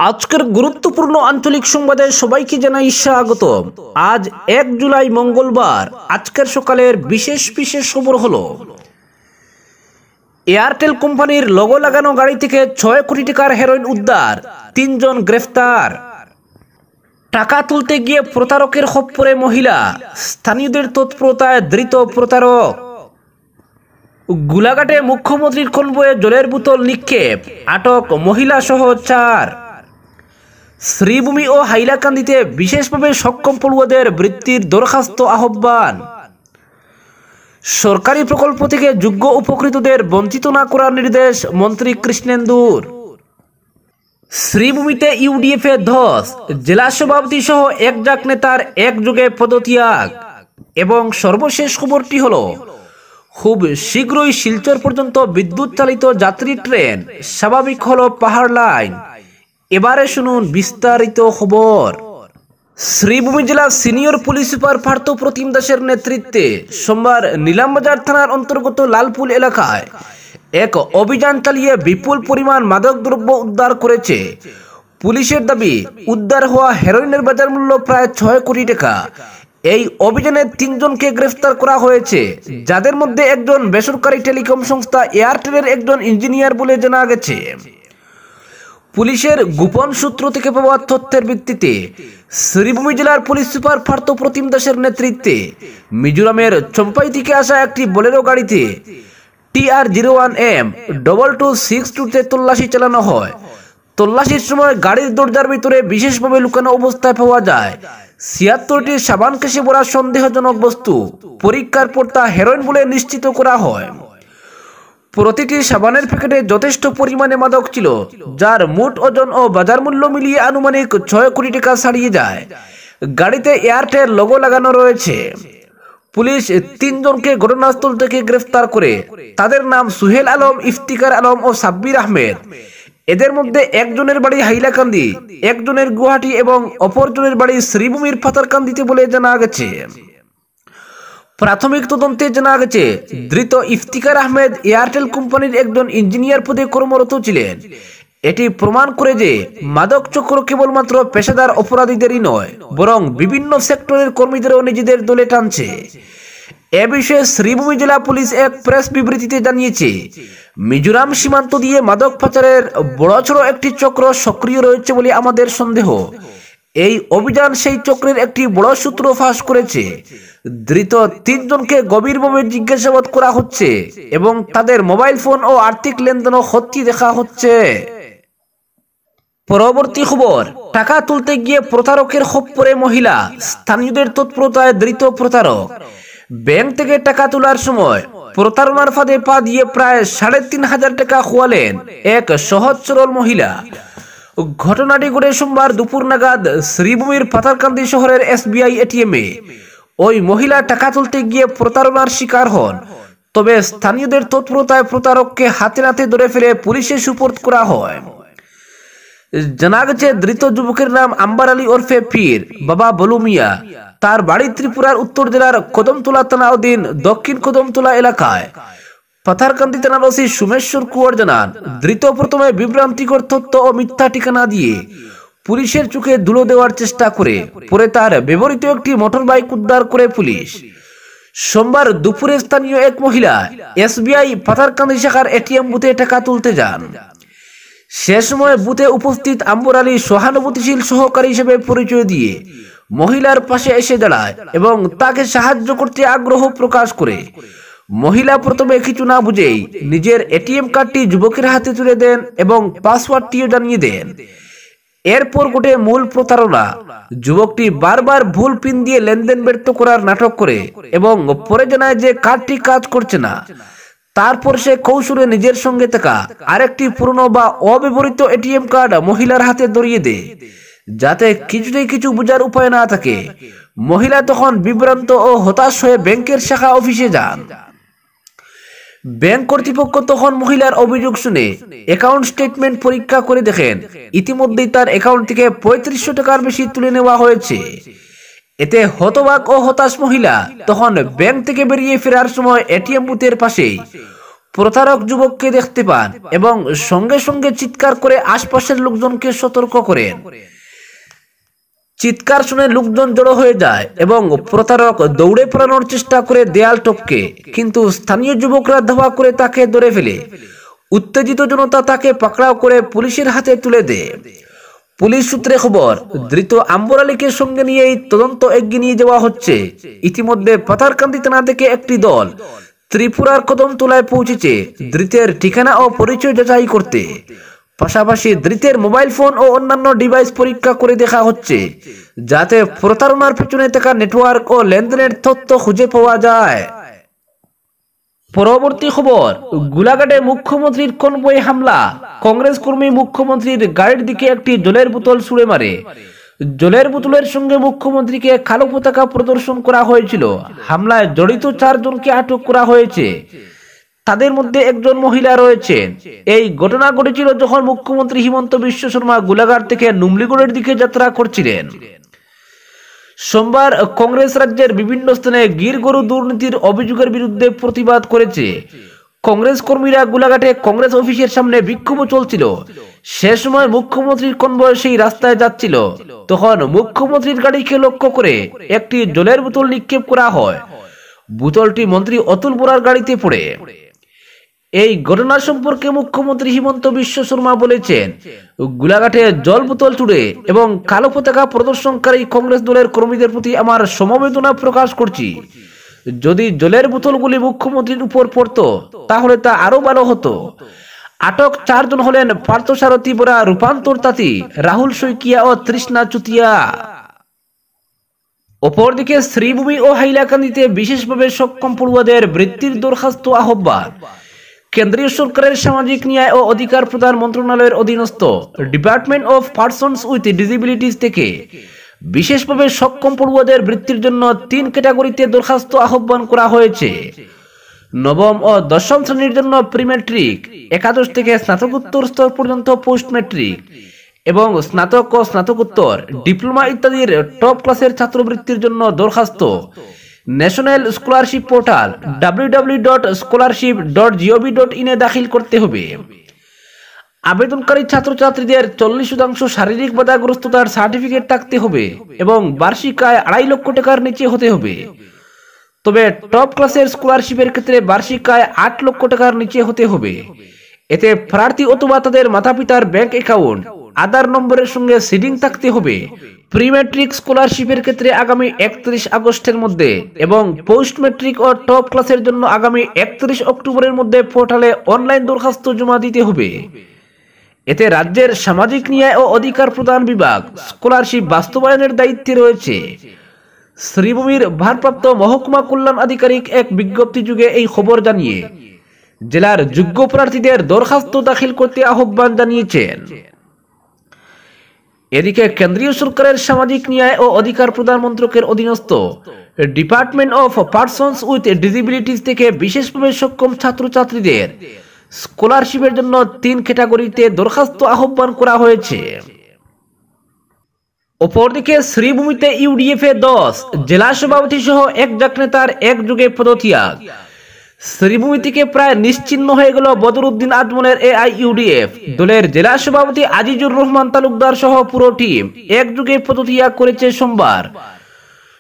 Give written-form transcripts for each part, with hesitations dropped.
আজকের গুরুত্বপূর্ণ আঞ্চলিক সংবাদে সবাইকে জানাই স্বাগত। আজ 1 জুলাই মঙ্গলবার। আজকের সকালের বিশেষ বিশেষ খবর হলো, এয়ারটেল কোম্পানির লোগো লাগানো গাড়ি থেকে 6 কোটি টাকার হেরোইন উদ্ধার, 3 জন গ্রেফতার। টাকা তুলতে গিয়ে প্রতারকের খপ্পরে মহিলা, স্থানীয়দের তৎপরতায় ধৃত প্রতারক। গোলাঘাটে মুখ্যমন্ত্রীর কনভয়ে জলের বোতল নিক্ষেপ, আটক মহিলা সহ 4। শ্রীভূমি ও হাইলাকান্দিতে বিশেষভাবে সক্ষম পড়ুয়াদের বৃত্তির দরখাস্ত আহ্বান। সরকারি প্রকল্প থেকে যোগ্য উপকৃতদের বঞ্চিত না করার নির্দেশ মন্ত্রী কৃষ্ণেন্দুর। শ্রীভূমিতে ইউডিএফ এ ধস, জেলা সভাপতি সহ একজাক নেতার একযোগে পদত্যাগ। এবং সর্বশেষ খবরটি হলো, খুব শীঘ্রই শিলচর পর্যন্ত বিদ্যুৎ চালিত যাত্রী ট্রেন, স্বাভাবিক হলো পাহাড় লাইন। এবারে শুনুন বিস্তারিত খবর। শ্রীভূমি জেলা সিনিয়র পুলিশ সুপার পার্থ প্রতিম দাসের নেতৃত্বে সোমবার নীলামবাজার থানার অন্তর্গত লালপুল এলাকায় এক অভিযান চালিয়ে বিপুল পরিমাণ মাদকদ্রব্য উদ্ধার করেছে। পুলিশের দাবি, উদ্ধার হওয়া হেরোইনের বাজার মূল্য প্রায় 6 কোটি টাকা। এই অভিযানে 3 জনকে গ্রেফতার করা হয়েছে, যাদের মধ্যে একজন বেসরকারি টেলিকম সংস্থা এয়ারটেলের একজন ইঞ্জিনিয়ার বলে জানা গেছে। পুলিশের গোপন সূত্র থেকে পাওয়া তথ্যের ভিত্তিতে শ্রীভূমি জেলার পুলিশ সুপার পার্থ প্রতিম দাসের নেতৃত্বে মিজোরামের চম্পাই থেকে আসা একটি বোলেরো গাড়িতে TR01M2262 তল্লাশি চালানো হয়। তল্লাশির সময় গাড়ির দরজার ভিতরে বিশেষভাবে লুকানো অবস্থায় পাওয়া যায় 76টি সাবান কেশে ভরা সন্দেহজনক বস্তু। পরীক্ষার পর তা হেরোইন বলে নিশ্চিত করা হয়। প্রতিটি সাবানের প্যাকেটে যথেষ্ট পরিমাণে মাদক ছিল, যার মোট ওজন ও বাজার মূল্য মিলিয়ে আনুমানিক 6 কোটি টাকা ছাড়িয়ে যায়। গাড়িতে এয়ারটেল লোগো লাগানো রয়েছে। পুলিশ 3 জনকে ঘটনাস্থল থেকে গ্রেফতার করে। তাদের নাম সুহেল আলম, ইফতিকার আলম ও সাব্বির আহমেদ। এদের মধ্যে একজনের বাড়ি হাইলাকান্দি, একজনের গুয়াহাটি এবং অপরজনের বাড়ি শ্রীভূমির পাতারকান্দিতে বলে জানা গেছে। প্রাথমিক তদন্তে জানা গেছে, ধৃত ইফতিকার আহমেদ এয়ারটেল কোম্পানির একজন ইঞ্জিনিয়ার পদে কর্মরত ছিলেন। এটি প্রমাণ করে যে মাদক চক্র কেবলমাত্র পেশাদার অপরাধীদেরই নয়, বরং বিভিন্ন সেক্টরের কর্মীদেরও নিজেদের দলে টানছে। এ বিষয়ে শ্রীভূমি জেলা পুলিশ এক প্রেস বিবৃতিতে জানিয়েছে, মিজোরাম সীমান্ত দিয়ে মাদক পাচারের বড়সড় একটি চক্র সক্রিয় রয়েছে বলে আমাদের সন্দেহ। এই অভিযান সেই চক্রের একটি বড় সূত্র ফাঁস করেছে। ধৃত 3 জনকে গভীরভাবে জিজ্ঞাসাবাদ করা হচ্ছে এবং তাদের মোবাইল ফোন ও আর্থিক লেনদেনও খতিয়ে দেখা হচ্ছে। পরবর্তী খবর, টাকা তুলতে গিয়ে প্রতারকের খপ্পরে মহিলা, স্থানীয়দের তৎপরতায় ধৃত প্রতারক। ব্যাংক থেকে টাকা তোলার সময় প্রতারণার ফাঁদে পা দিয়ে প্রায় 3,500 টাকা খোয়ালেন এক সহজ সরল মহিলা। ঘটনাটি ঘটে সোমবার দুপুর নাগাদ শ্রীভূমির পাতারকান্দি শহরের SBI ATM-এ। ওই মহিলা টাকা তুলতে গিয়ে প্রতারণার শিকার হন। তবে স্থানীয়দের তৎপরতায় প্রতারককে হাতে নাতে ধরে ফেলে পুলিশে সুপর্দ করা হয়। জানা গেছে, ধৃত যুবকের নাম আম্বার আলী ওরফে পীর, বাবা বলু মিয়া। তার বাড়ি ত্রিপুরার উত্তর জেলার কদমতলা থানা অধীন দক্ষিণ কদমতলা এলাকায়। পাথারকান্দি থানার ওসি সুমেশ্বর কুয়ার জানান, ধৃত প্রথমে বিভ্রান্তিকর তথ্য ও মিথ্যা ঠিকানা দিয়ে পুলিশের চোখে ধুলো দেওয়ার চেষ্টা করে। পরে তার ব্যবহৃত একটি মোটর বাইক উদ্ধার করে পুলিশ। সোমবার দুপুরে স্থানীয় এক মহিলা SBI পাথারকান্দি শাখার ATM বুথে টাকা তুলতে যান। সে সময় বুথে উপস্থিত আম্বর আলী সহানুভূতিশীল সহকারী হিসেবে পরিচয় দিয়ে মহিলার পাশে এসে দাঁড়ায় এবং তাকে সাহায্য করতে আগ্রহ প্রকাশ করে। মহিলা প্রথমে কিছু না বুঝেই নিজের ATM কার্ডটি যুবকের হাতে তুলে দেন এবং পাসওয়ার্ডটিও জানিয়ে দেন। এরপর ঘটে মূল প্রতারণা। যুবকটি বারবার ভুল পিন দিয়ে লেনদেন ব্যর্থ করার নাটক করে এবং পরে জানায় যে কার্ডটি কাজ করছে না। তারপর সে কৌশলে নিজের সঙ্গে থাকা আরেকটি পুরনো বা অব্যবহৃত ATM কার্ড মহিলার হাতে ধরিয়ে দেয়, যাতে কিছুতেই কিছু বোঝার উপায় না থাকে। মহিলা তখন বিভ্রান্ত ও হতাশ হয়ে ব্যাংকের শাখা অফিসে যান। ব্যাংক কর্তৃপক্ষ তখন মহিলার অভিযোগ শুনে অ্যাকাউন্ট স্টেটমেন্ট পরীক্ষা করে দেখেন ইতিমধ্যেই তার অ্যাকাউন্ট থেকে 3500 টাকার বেশি তুলে নেওয়া হয়েছে। এতে হতবাক ও হতাশ মহিলা তখন ব্যাংক থেকে বেরিয়ে ফেরার সময় ATM বুথের পাশেই প্রতারক যুবককে দেখতে পান এবং সঙ্গে সঙ্গে চিৎকার করে আশপাশের লোকজনকে সতর্ক করেন। চিৎকার শুনে লোকজন জড়ো হয়ে যায় এবং প্রতারক দৌড়ে পালানোর চেষ্টা করে দেয়াল টপকে, কিন্তু স্থানীয় যুবকরা ধাওয়া করে তাকে ধরে ফেলে। উত্তেজিত জনতা তাকে পাকড়াও করে পুলিশের হাতে তুলে দেয়। পুলিশ সূত্রে খবর, ধৃত আম্বর আলীকে সঙ্গে নিয়ে এই তদন্ত এগিয়ে নিয়ে যাওয়া হচ্ছে। ইতিমধ্যে পাথারকান্দি থানা থেকে একটি দল ত্রিপুরার কদমতলায় পৌঁছেছে ধৃতের ঠিকানা ও পরিচয় যাচাই করতে। পাশাপাশি ধৃতের মোবাইল ফোন ও অন্যান্য ডিভাইস পরীক্ষা করে দেখা হচ্ছে, যাতে প্রতারণার পেছনে থাকা নেটওয়ার্ক ও লেনদেনের তথ্য খুঁজে পাওয়া যায়। পরবর্তী খবর, গোলাঘাটে মুখ্যমন্ত্রীর কনভয়ে হামলা। কংগ্রেস কর্মী মুখ্যমন্ত্রীর গাড়ির দিকে একটি জলের বোতল ছুড়ে মারে। জলের বোতলের সঙ্গে মুখ্যমন্ত্রীকে কালো পতাকা প্রদর্শন করা হয়েছিল। হামলায় জড়িত 4 জনকে আটক করা হয়েছে, তাদের মধ্যে একজন মহিলা রয়েছেন। এই ঘটনা ঘটেছিল যখন মুখ্যমন্ত্রী হিমন্ত বিশ্ব শর্মা গোলাঘাট থেকে নুমলিগড়ের দিকে যাত্রা করছিলেন। সোমবার কংগ্রেস রাজ্যের বিভিন্ন স্থানে গির গরু দুর্নীতির অভিযোগের বিরুদ্ধে প্রতিবাদ করেছে। কংগ্রেস কর্মীরা গোলাঘাটে কংগ্রেস অফিসের সামনে বিক্ষোভ চলছিল। সে সময় মুখ্যমন্ত্রীর কনভয় সেই রাস্তায় যাচ্ছিল। তখন মুখ্যমন্ত্রীর গাড়িকে লক্ষ্য করে একটি জলের বোতল নিক্ষেপ করা হয়। বোতলটি মন্ত্রী অতুল বোরার গাড়িতে পড়ে। এই ঘটনা সম্পর্কে মুখ্যমন্ত্রী হিমন্ত বিশ্ব শর্মা বলেছেন, গোলাঘাটে জল বোতল ছুড়ে এবং কালো পতাকা প্রদর্শনকারী কংগ্রেস দলের কর্মীদের প্রতি আমার সমবেদনা প্রকাশ করছি। যদি জলের বোতলগুলি মুখ্যমন্ত্রীর উপর পড়তো তাহলে তা আরো ভালো হতো। আটক 4 জন হলেন পার্থসারথী বরা, রূপান্তর তাঁতি, রাহুল শইকিয়া ও তৃষ্ণা চুতিয়া। অপরদিকে শ্রীভূমি ও হাইলাকান্দিতে বিশেষভাবে সক্ষম পড়ুয়াদের বৃত্তির দরখাস্ত আহ্বান। কেন্দ্রীয় সরকারের সামাজিক ন্যায় ও অধিকার প্রদান মন্ত্রণালয়ের অধীনস্থ department of persons with disabilities থেকে বিশেষভাবে সক্ষম পড়ুয়াদের বৃত্তির জন্য 3 ক্যাটাগরিতে দরখাস্ত আহ্বান করা হয়েছে। নবম ও দশম শ্রেণীর জন্য প্রি ম্যাট্রিক, একাদশ থেকে স্নাতকোত্তর স্তর পর্যন্ত পোস্ট ম্যাট্রিক এবং স্নাতক ও স্নাতকোত্তর, ডিপ্লোমা ইত্যাদির টপ ক্লাসের ছাত্রবৃত্তির জন্য দরখাস্ত ন্যাশনাল স্কলারশিপ পোর্টাল www.scholarship.gov.in এ দাখিল করতে হবে। আবেদনকারী ছাত্রছাত্রীদের 40% শারীরিক বাধাগ্রস্ততার সার্টিফিকেট থাকতে হবে এবং বার্ষিক আয় 2.5 লক্ষ টাকার নিচে হতে হবে। তবে টপ ক্লাসের স্কলারশিপের ক্ষেত্রে বার্ষিক আয় 8 লক্ষ টাকার নিচে হতে হবে। এতে প্রার্থী অথবা তাদের মাতাপিতার ব্যাংক অ্যাকাউন্ট আধার নম্বরের সঙ্গে সিডিং থাকতে হবে। প্রি ম্যাট্রিক স্কলারশিপের ক্ষেত্রে আগামী 31 আগস্টের মধ্যে এবং পোস্ট ম্যাট্রিক ও টপ ক্লাসের জন্য আগামী 31 অক্টোবরের মধ্যে পোর্টালে অনলাইন দরখাস্ত জমা দিতে হবে। এতে রাজ্যের সামাজিক ন্যায় ও অধিকার প্রদান বিভাগ স্কলারশিপ বাস্তবায়নের দায়িত্বে রয়েছে। শ্রীভূমির ভারপ্রাপ্ত মহকুমা কল্যাণ আধিকারিক এক বিজ্ঞপ্তি যুগে এই খবর জানিয়ে জেলার যোগ্য প্রার্থীদের দরখাস্ত দাখিল করতে আহ্বান জানিয়েছেন। এদিকে কেন্দ্রীয় সরকারের সামাজিক ন্যায় ও অধিকার প্রদান মন্ত্রকের অধীনস্থ department of persons with disabilities থেকে বিশেষভাবে সক্ষম ছাত্রছাত্রীদের স্কলারশিপের জন্য 3 ক্যাটাগরিতে দরখাস্ত আহ্বান করা হয়েছে। অপরদিকে শ্রীভূমিতে ইউডিএফ এ 10 জেলা সভাপতি সহ 1 জাক নেতার একযোগে পদত্যাগ। শ্রীভূমি থেকে প্রায় নিশ্চিহ্ন হয়ে গেল বদরুদ্দিন আজমলের এআইইউডিএফ। দলের জেলা সভাপতি আজিজুর রহমান তালুকদার সহ পুরো টিম একযোগে পদত্যাগ করেছে সোমবার।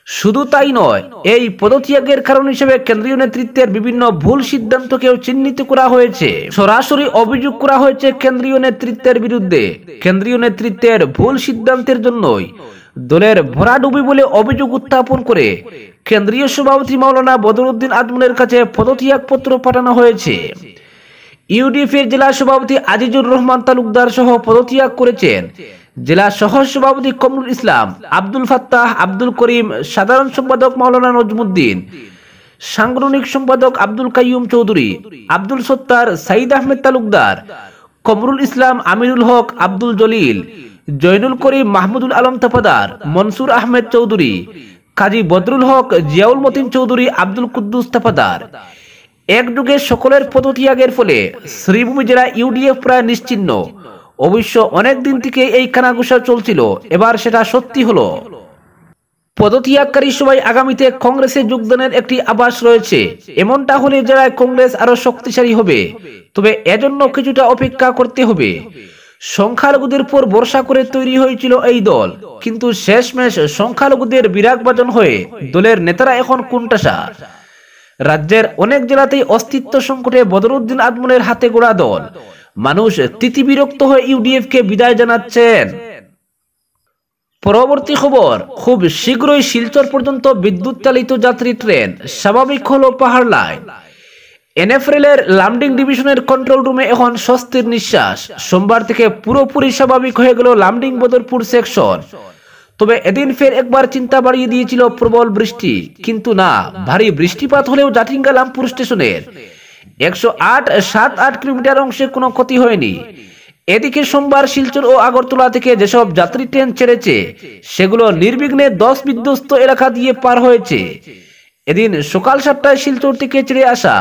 শুধু তাই নয়, এই পদত্যাগের কারণ হিসেবে কেন্দ্রীয় নেতৃত্বের বিভিন্ন ভুল সিদ্ধান্তকেও চিহ্নিত করা হয়েছে। সরাসরি অভিযোগ করা হয়েছে কেন্দ্রীয় নেতৃত্বের বিরুদ্ধে। কেন্দ্রীয় নেতৃত্বের ভুল সিদ্ধান্তের জন্যই দলের ভরাডুবি বলে অভিযোগ উত্থাপন করে কেন্দ্রীয় সভাপতি মাওলানা বদরুদ্দিন আজমলের কাছে পদত্যাগ পত্র পাঠানো হয়েছে। ইউডিএফ এর জেলা সভাপতি আজিজুর রহমান তালুকদার সহ পদত্যাগ করেছেন জেলা সহ সভাপতি কমরুল ইসলাম, আব্দুল ফাত্তাহ, আব্দুল করিম, সাধারণ সম্পাদক মাওলানা নজমুদ্দিন, সাংগঠনিক সম্পাদক আব্দুল কাইয়ুম চৌধুরী, আব্দুল সত্তার, সাইদ আহমেদ তালুকদার, কমরুল ইসলাম, আমিনুল হক, আব্দুল জলিল, জয়নুল করিম, মাহমুদুল আলম তাফাদার, মনসুর আহমেদ চৌধুরী, কাজী বদরুল হক, জিয়াউল মতিন চৌধুরী, আব্দুল কুদ্দুস তাফাদার। একযোগে সকলের পদত্যাগের ফলে শ্রীভূমি জেলা ইউডিএফ প্রায় নিশ্চিহ্ন। অবশ্য অনেক দিন থেকে এই কানাঘুষা চলছিল, এবার সেটা সত্যি হলো। পদত্যাগকারী সবাই আগামীতে কংগ্রেসে যোগদানের একটি আভাস রয়েছে। এমনটা হলে জেলায় কংগ্রেস আরো শক্তিশালী হবে, তবে এজন্য কিছুটা অপেক্ষা করতে হবে। সংখ্যালঘুদের পর ভরসা করে তৈরি হয়েছিল এই দল, কিন্তু শেষমেশ সংখ্যালঘুদের বিরাগভাজন হয়ে দলের নেতারা এখন কোণঠাসা। রাজ্যের অনেক জেলাতেই অস্তিত্ব সংকটে বদরুদ্দিন আজমলের হাতে গড়া দল। মানুষ তিতিবিরক্ত হয়ে ইউডিএফ কে বিদায় জানাচ্ছেন। পরবর্তী খবর, খুব শীঘ্রই শিলচর পর্যন্ত বিদ্যুৎ চালিত যাত্রী ট্রেন, স্বাভাবিক হলো পাহাড় লাইন। এনএফএল এর লামডিং ডিভিশনের কন্ট্রোল রুমে এখন স্বস্তির নিঃশ্বাস। সোমবার থেকে পুরোপুরি স্বাভাবিক হয়ে গেল লামডিং বদরপুর সেকশন। তবে এদিন ফের একবার চিন্তা বাড়িয়ে দিয়েছিল প্রবল বৃষ্টি, কিন্তু না, ভারী বৃষ্টিপাত হলেও জাটিঙ্গা লামপুর স্টেশনের 108-7-8 কিলোমিটার অংশে কোনো ক্ষতি হয়নি। এদিকে সোমবার শিলচর ও আগরতলা থেকে যেসব যাত্রী ট্রেন ছেড়েছে সেগুলো নির্বিঘ্নে 10 বিধ্বস্ত এলাকা দিয়ে পার হয়েছে। এদিন সকাল 7টায় শিলচর থেকে ছেড়ে আসা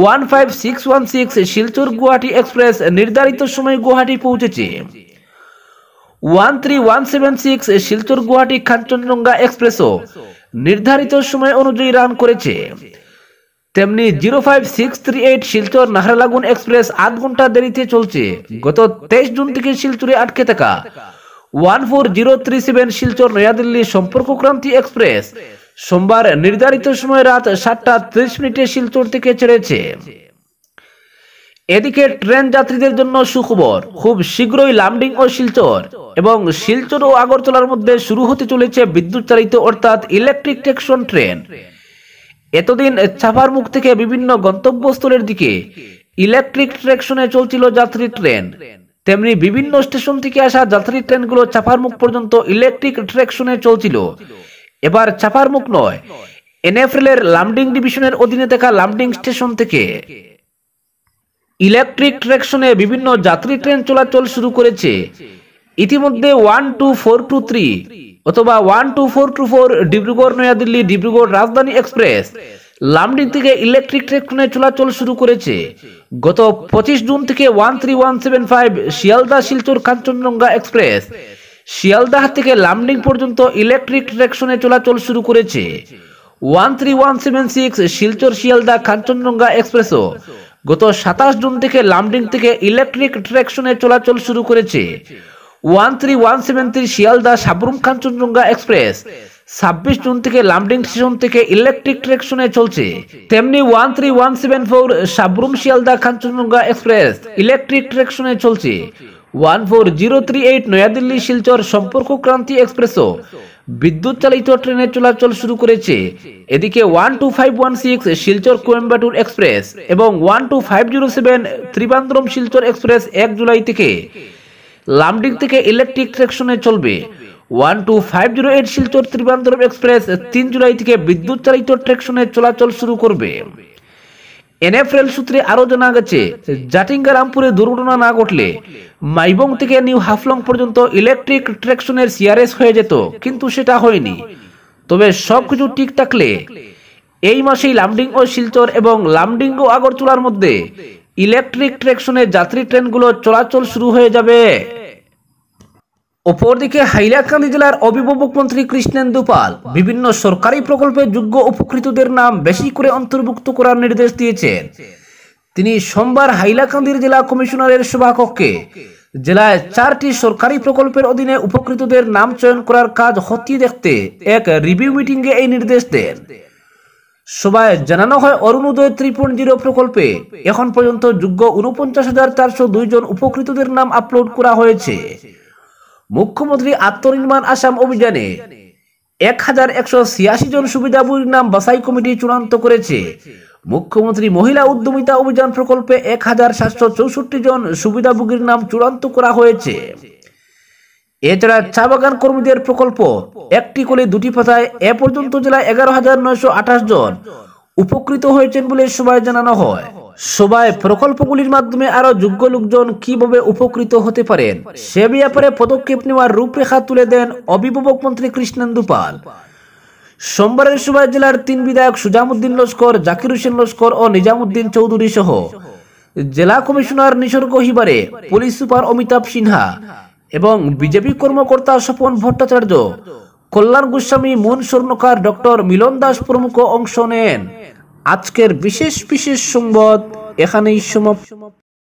15616 শিলচর গুয়াহাটি এক্সপ্রেস নির্ধারিত সময় গুয়াহাটি পৌঁছেছে। 13176 শিলচর গুয়াহাটি কাঞ্চনজঙ্ঘা এক্সপ্রেসও নির্ধারিত সময় অনুযায়ী রান করেছে। তেমনি 05638 শিলচর নাহরলাগুন এক্সপ্রেস 8 ঘন্টা দেরিতে চলছে। গত 23 জুন থেকে শিলচরে আটকে থাকা 14037 শিলচর নয়াদিল্লি সম্পর্কক্রান্তি এক্সপ্রেস সোমবার নির্ধারিত সময় রাত 7:30 শিলচর থেকে ছেড়েছে। এদিকে ট্রেন যাত্রীদের জন্য সুখবর, খুব শীঘ্রই লামডিং ও শিলচর এবং শিলচর ও আগরতলার মধ্যে শুরু হতে চলেছে বিদ্যুৎ চালিত অর্থাৎ ইলেকট্রিক ট্রেকশন ট্রেন। এতদিন চাপারমুখ থেকে বিভিন্ন গন্তব্যস্থলের দিকে ইলেকট্রিক ট্রেকশনে চলছিল যাত্রী ট্রেন, তেমনি বিভিন্ন স্টেশন থেকে আসা যাত্রী ট্রেনগুলো চাপারমুখ পর্যন্ত ইলেকট্রিক ট্রেকশনে চলছিল। এবার চাপারমুখ নয়, এনএফএল এর লামডিং ডিভিশনের অধীনে থাকা লামডিং স্টেশন থেকে ইলেকট্রিক ট্রেকশনে বিভিন্ন যাত্রী ট্রেন চলাচল শুরু করেছে। ইতিমধ্যে 12423 অথবা 12424 ডিব্রুগড় নয়াদিল্লি ডিব্রুগড় রাজধানী এক্সপ্রেস লামডিং থেকে ইলেকট্রিক ট্রেনে চলাচল শুরু করেছে। গত 25 জুন থেকে 13175 শিয়ালদা শিলচর কাঞ্চনজঙ্ঘা এক্সপ্রেস শিয়ালদাহ থেকে লামডিং পর্যন্ত ইলেকট্রিক ট্রেনে চলাচল শুরু করেছে। 13176 শিলচর শিয়ালদা কাঞ্চনজঙ্ঘা এক্সপ্রেসও গত 27 জুন থেকে লামডিং থেকে ইলেকট্রিক ট্রেনে চলাচল শুরু করেছে। 13173 শিয়ালদা সাবরুম কাঞ্চনজঙ্ঘা এক্সপ্রেস 26 জুন থেকে লামডিং স্টেশন থেকে ইলেকট্রিক ট্রেকশনে চলছে। তেমনি 13174 সাবরুম শিয়ালদা কাঞ্চনজঙ্ঘা এক্সপ্রেস ইলেকট্রিক ট্রেকশনে চলছে। 14038 নয়াদিল্লি শিলচর সম্পর্কক্রান্তি এক্সপ্রেসও বিদ্যুৎ চালিত ট্রেনে চলাচল শুরু করেছে। এদিকে 12516 শিলচর কোয়েম্বাটুর এক্সপ্রেস এবং 12507 ত্রিবান্দ্রম শিলচর এক্সপ্রেস 1 জুলাই থেকে লামডিং থেকে ইলেকট্রিক ট্রেকশনে চলবে। 12508 শিলচর ত্রিবান্দ্রম এক্সপ্রেস 3 জুলাই থেকে বিদ্যুৎ চালিত ট্রেকশনে চলাচল শুরু করবে। এনএফএল সূত্রে আরো জানা গেছে, জাটিঙ্গা রামপুরে দুর্ঘটনা না ঘটলে মাইবং থেকে নিউ হাফলং পর্যন্ত ইলেকট্রিক ট্রেকশনের সিআরএস হয়ে যেত, কিন্তু সেটা হয়নি। তবে সবকিছু ঠিক থাকলে এই মাসেই লামডিং ও শিলচর এবং লামডিং ও আগরতলার মধ্যে ইলেকট্রিক ট্রেকশনে যাত্রী ট্রেনগুলো চলাচল শুরু হয়ে যাবে। অপরদিকে হাইলাকান্দি জেলার অভিভাবক মন্ত্রী কৃষ্ণেন্দু পাল বিভিন্ন সরকারি প্রকল্পে যোগ্য উপকৃতদের নাম বেশি করে অন্তর্ভুক্ত করার নির্দেশ দিয়েছেন। তিনি সোমবার হাইলাকান্দির জেলা কমিশনারের সভাকক্ষে জেলায় 4টি সরকারি প্রকল্পের অধীনে উপকৃতদের নাম চয়ন করার কাজ খতিয়ে দেখতে এক রিভিউ মিটিংয়ে এই নির্দেশ দেন। সভায় জানানো হয়, অরুণোদয় 3.0 প্রকল্পে এখন পর্যন্ত যোগ্য 49,402 জন উপকৃতদের নাম আপলোড করা হয়েছে। মুখ্যমন্ত্রী আত্মনির্মাণ আসাম অভিযানে 1186 জন সুবিধাভোগীর নাম বাছাই কমিটি চূড়ান্ত করেছে। মুখ্যমন্ত্রী মহিলা উদ্যমিতা অভিযান প্রকল্পে 1764 জন সুবিধাভোগীর নাম চূড়ান্ত করা হয়েছে। এছাড়া চা বাগান কর্মীদের প্রকল্প একটি কোলে দুটি পাতায় এ পর্যন্ত জেলায় 11,928 জন উপকৃত হয়েছেন বলে সবাই জানানো হয়। সবাই প্রকল্পগুলির মাধ্যমে আরো যোগ্য লোকজন কিভাবে উপকৃত হতে পারেন সে ব্যাপারে পদক্ষেপ নেওয়ার রূপরেখা তুলে দেন অভিভাবক মন্ত্রী কৃষ্ণেন্দু পাল। সোমবারের সভায় জেলার 3 বিধায়ক সুজামউদ্দিন লস্কর, জাকির হোসেন লস্কর ও নিজামুদ্দিন চৌধুরী সহ জেলা কমিশনার নিসর্গ হিবারে, পুলিশ সুপার অমিতাভ সিনহা এবং বিজেপি কর্মকর্তা স্বপন ভট্টাচার্য কল্যাণ গোস্বামী, মুন স্বর্ণকার, ডক্টর মিলন দাস প্রমুখ অংশ নেন। আজকের বিশেষ সংবাদ এখানেই সমাপ্ত।